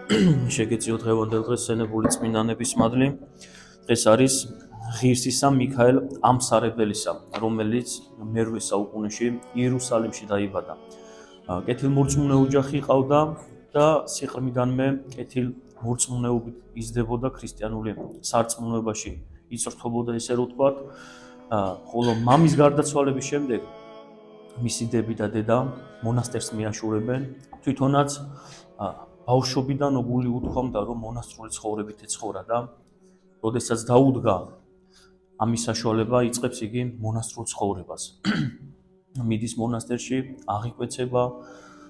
შეგეწიოთ დღევანდელ დღეს სენებული წმინდანების მადლი. დღეს არის ღირსისა მიქაელ ამსარებელისა, რომელიც მერვე საუკუნეში იერუსალიმში დაიბადა. კეთილმორწმუნე ოჯახი ყავდა და სიყრმიდანვე კეთილმორწმუნეობით იზრდებოდა ქრისტიანული სარწმუნოებაში იწვრთობოდა, ესე რომ ვთქვათ. ხოლო მამის გარდაცვალების შემდეგ მისი დები და დედა მონასტერს მიაშურებენ, თვითონაც ბავშვობიდან გული უთქვამდა, რომ მონასტრული ცხოვრებით ეცხოვრა და როდესაც დაუდგა ამის საშუალება, იწყებს იგი მონასტრულ ცხოვრებას. მიდის მონასტერში, აღიკვეცება,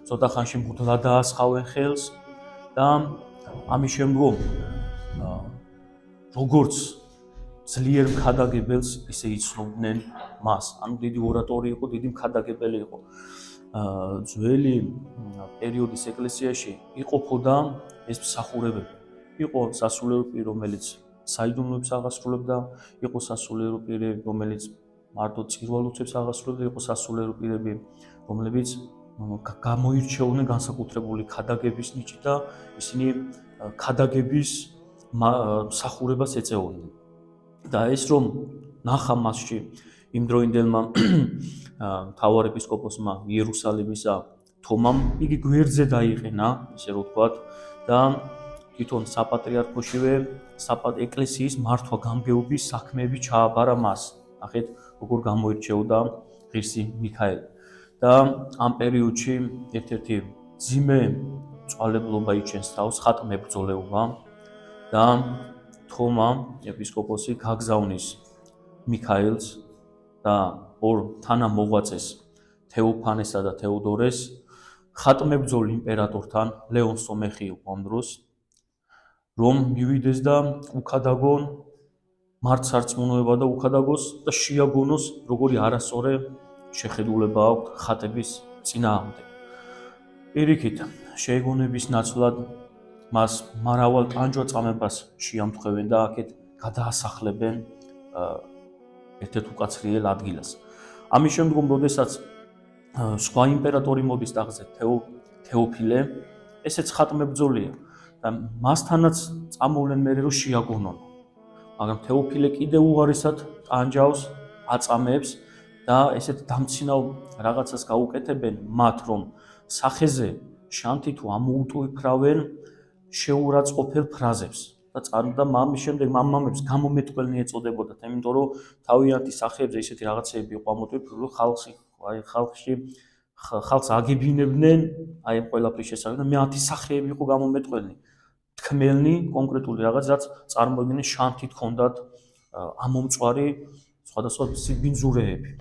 ცოტა ხანში მღვდლად დაასხავენ ხელს და ამის შემდგომ როგორც ძლიერ მქადაგებელს ისე იცნობდნენ მას. ანუ დიდი ორატორი იყო, დიდი მქადაგებელი იყო. ძველი პერიოდის ეკლესიაში იყოფოდა ეს მსახურებები. იყო სასულიერო პირი, რომელიც საიდუმლოებს აღასრულებდა, იყო სასულიერო პირი, რომელიც მარტო წირვალუცებს აღასრულებდა, იყო სასულიერო პირები, რომლებიც გამოირჩეოდნენ განსაკუთრებული ქადაგების ნიჭით და ისინი ქადაგების მსახურებას ეწეოდნენ. და ეს რომ ნახა მასში იმდროინდელმა მთავარ ეპისკოპოსმა იერუსალიმისა თომამ, იგი გვერდზე დაიყენა, ესე რომ ვთქვათ, და თვითონ საპატრიარქოშივე ეკლესიის მართვა გამგეობის საქმეები ჩააბარა მას. ნახეთ, როგორ გამოირჩეოდა ღირსი მიქაელი. და ამ პერიოდში ერთ-ერთი ძიმე წვალებლობა იჩენს თავს, ხატმებრძოლეობა და თომა ეპისკოპოსი გაგზავნის მიქაელს და ორ თანამოღვაწეს თეოფანესა და თეოდორეს ხატმებრძოლ იმპერატორთან ლეონ სომეხი იყო ამ დროს, რომ მივიდეს და უქადაგონ მართსარწმუნოება და უქადაგოს და შეაგონოს როგორი არასწორი შეხედულება აქვს ხატების წინააღმდეგ. პირიქით, შეეგონების ნაცვლად მას მრავალ ტანჯვა-წამებას შეამთხვევენ და აქეთ გადაასახლებენ ერთ-ერთ უკაცრიელ ადგილას. ამის შემდგომ, როდესაც სხვა იმპერატორი მოდის ტახტზე, თეოფილე, ესეც ხატმებრძოლია და მასთანაც წამოვლენ მერე რომ შეაგონონ. მაგრამ თეოფილე კიდევ უარესად ტანჯავს, აწამებს და ესეთ დამცინავ რაღაცას გაუკეთებენ მათ, რომ სახეზე შანთი თუ ამოუტვიფრავენ შეურაცხყოფელ ფრაზებს და მამის შემდეგ მამამებს გამომეტყველნი ეწოდებოდათ, იმიტომ რომ თავიანთი სახეებზე ისეთი რაღაცეები იყო ამოტვიფრული, რომ ხალხს აგებინებდნენ აი ამ ყველაფრის შესახებ და მათი სახეები იყო გამომეტყველნი, თქმელნი, კონკრეტული რაღაც, რაც წარმოიდგინეს შანთით ჰქონდათ ამომწვარი სხვადასხვა სიბინძურეები.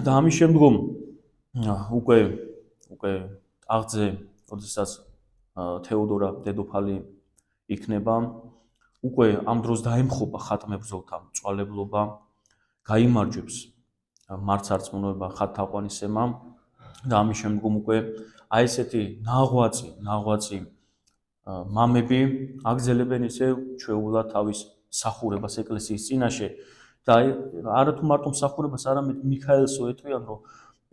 და ამის შემდგომ უკვე ტახტზე, როდესაც თეოდორა დედოფალი იქნება, უკვე ამ დროს დაემხობა ხატმებრძოლთა მწვალებლობა, გაიმარჯვებს მართსარწმუნოება ხატთაყვანისემა და ამის შემდგომ უკვე აი ესეთი ნაღვაწი მამები აგზელებენ ისე ჩვეულად თავის მსახურებას ეკლესიის წინაშე და არა თუ მარტო მსახურებას, არამედ მიქაელსო ეტყვიან, რომ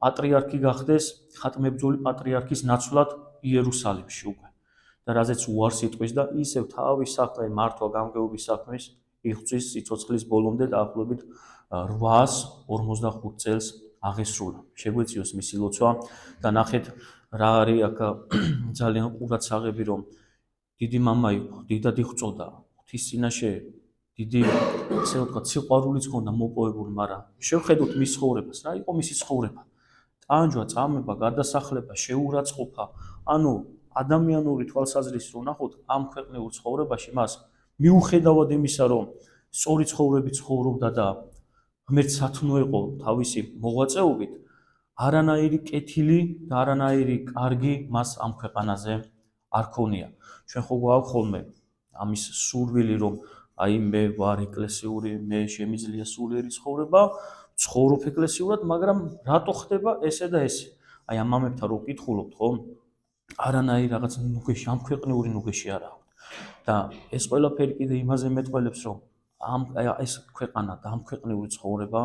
პატრიარქი გახდეს, ხატმებრძოლი პატრიარქის ნაცვლად იერუსალიმში უკვე. და რაზეც უარს იტყვის და ისევ თავის საქმე მართვა გამგეობის საქმეს იღწვის სიცოცხლის ბოლომდე დაახლოებით 845 წელს აღესრულა. შეგვეციოს მისი ლოცვა და ნახეთ რა არის აქ ძალიან ყურადსაღები, რომ დიდი მამა იყო, დიდად იღწოდა ღვთის წინაშე, დიდი ესე ვთქვათ სიყვარულიც ჰქონდა მოპოვებული, მაგრამ შევხედოთ მის ცხოვრებას, რა იყო მისი ცხოვრება? ტანჯვა, წამება, გადასახლება, შეურაცხყოფა, ანუ ადამიანური თვალსაზრისით რომ ნახოთ, ამ ქვეყნიურ ცხოვრებაში მას მიუხედავად იმისა, რომ სწორი ცხოვრებით ცხოვრობდა და ღმერთსათნო იყო თავისი მოღვაწეობით, არანაირი კეთილი და არანაირი კარგი მას ამ ქვეყანაზე არ ქონია. ჩვენ ხო გვაქვს ხოლმე ამის სურვილი, რომ აი მე ვარ ეკლესიური, მე შემიძლია სულიერი ცხოვრება, ცხოვრობ ეკლესიურად, მაგრამ რატო ხდება ესე და ესე? აი ამ მამებთან რო ვკითხულობთ, ხო? არანაირი რაღაც ნუგეში, ამ ქვეყნიური ნუგეში არა. და ეს ყველაფერი კიდე იმაზე მეტყველებს, რომ ეს ქვეყანა და ამ ქვეყნიური ცხოვრება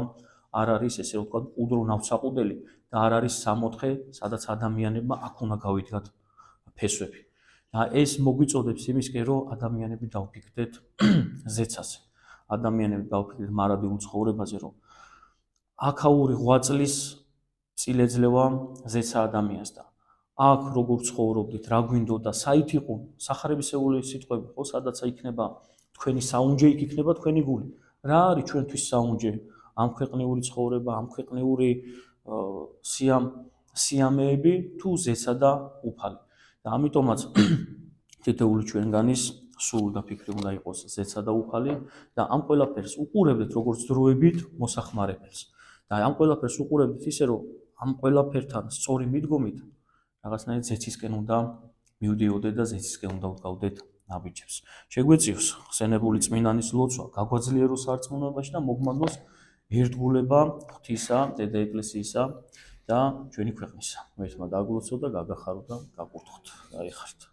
არ არის, ესე ვთქვათ, უდრო ნავსაყუდელი და არ არის სამოთხე, სადაც ადამიანებმა აქ უნდა გავიდგათ ფესვები. და ეს მოგვიწოდებს იმისკენ, რომ ადამიანები დავფიქრდეთ ზეცაზე. ადამიანები დავფიქრდეთ მარადიულ ცხოვრებაზე, რომ აქაური 8 წლის წილეძლევა ზეცა ადამიანს და აქ როგორ ცხოვრობდით, რა გვინდოდა, საით იყო სახარებისეული სიტყვები, ხო, სადაც იქნება თქვენი საუნჯე, იქ იქნება თქვენი გული. რა არის ჩვენთვის საუნჯე? ამ ქვეყნიური ცხოვრება, ამ ქვეყნიური სიამეები თუ ზეცა და უფალი. და ამიტომაც თითოეული ჩვენგანის სულ და ფიქრი უნდა იყოს ზეცა და უფალი და ამ ყველაფერს უყურებდეთ როგორც დროებით მოსახმარებელს. და ამ ყველაფერს უყურებდით ისე, რომ ამ ყველაფერთან სწორი მიდგომით რაღაცნაირად ზეცისკენ უნდა მივდიოდეთ და ზეცისკენ უნდა ვდგავდეთ ნაბიჯებს. შეგვეციოს ხსენებული წმინდანის ლოცვა გაგვაძლიეროს სარწმუნოებაში და მოგმადლოს ერთგულება ღვთისა, დედა ეკლესიისა და ჩვენი ქვეყნისა. ერთმა დაგლოცოთ და გაგახაროთ და გაკურთხოთ. გაიხართ.